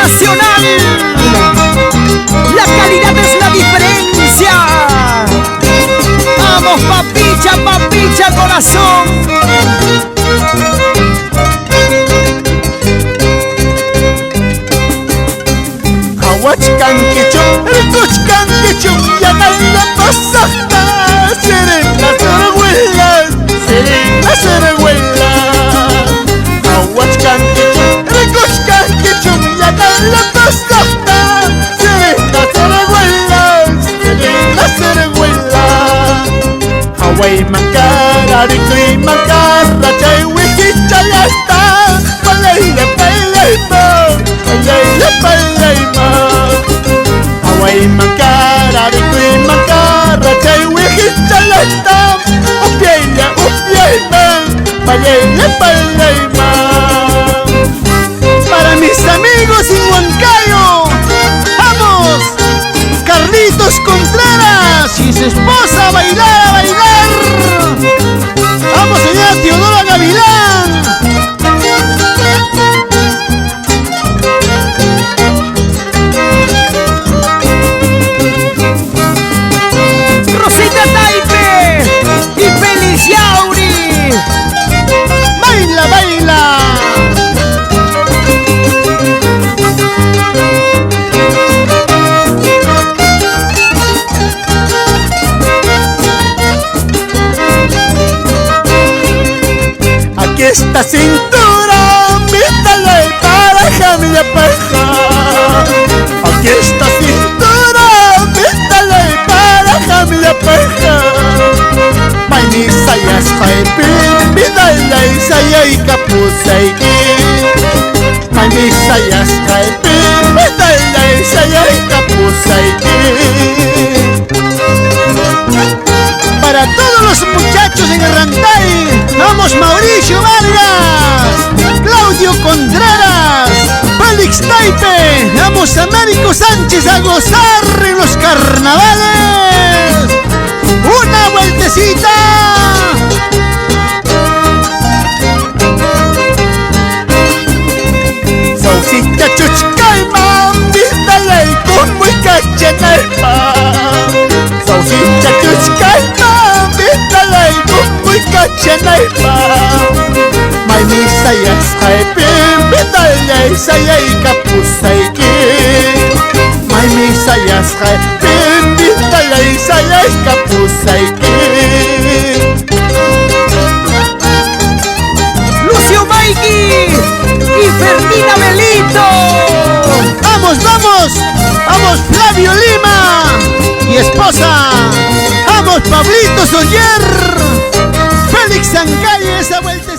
nacional. La calidad es la diferencia. Vamos, papicha, papicha, corazón. Ahuachcan quechum, ertuchcan quechum, yanayla pasajta. Serenas arahuelas, serenas arahuelas. Ahuachcan quechum, ertuchcan quechum, yanayla pasajta. Serenas arahuelas, serenas arahuelas. Hawaii mancara, ricri mancara, chay wihicha yasta. Palayla, palayma, palayla, palayma. Hawaii mancara, ricri mancara, chay wihicha yasta. Upiayla, upiayma, palayla, palayma. Para mis amigos en Huancayo, vamos, Carlitos Contreras y su esposa a bailar, a bailar. Vamos, señora Teodora Gavilán. Rosita Taipe y Feliciauri. Baila, baila. Aquí esta cintura, invítale para Jamila Paja. Aquí esta cintura, invítale para Jamila Paja. Maini sayas haipin, bidala isayay kapusayki. Maini sayas haipin, bidala isayay kapusayki. Para todos los muchachos en Arrantay, vamos Mauricio Vargas, Claudio Contreras, Félix Taipe, vamos Américo Sánchez a gozar en los carnavales. ¡Una vueltecita! Sausita chuchcaima, vítale con muy cachenaipa. Sausita chuchcaima, vítale con muy cachenaipa. Maini sayas haipin, vítale isayay kapusayki. Maini sayas haipin, vítale isayay kapusayki. Lucio Maiki y Fermina Melito. Vamos, vamos, vamos Flavio Lima y esposa. Vamos Pablito Soller, Félix Zancaya, esa vuelta.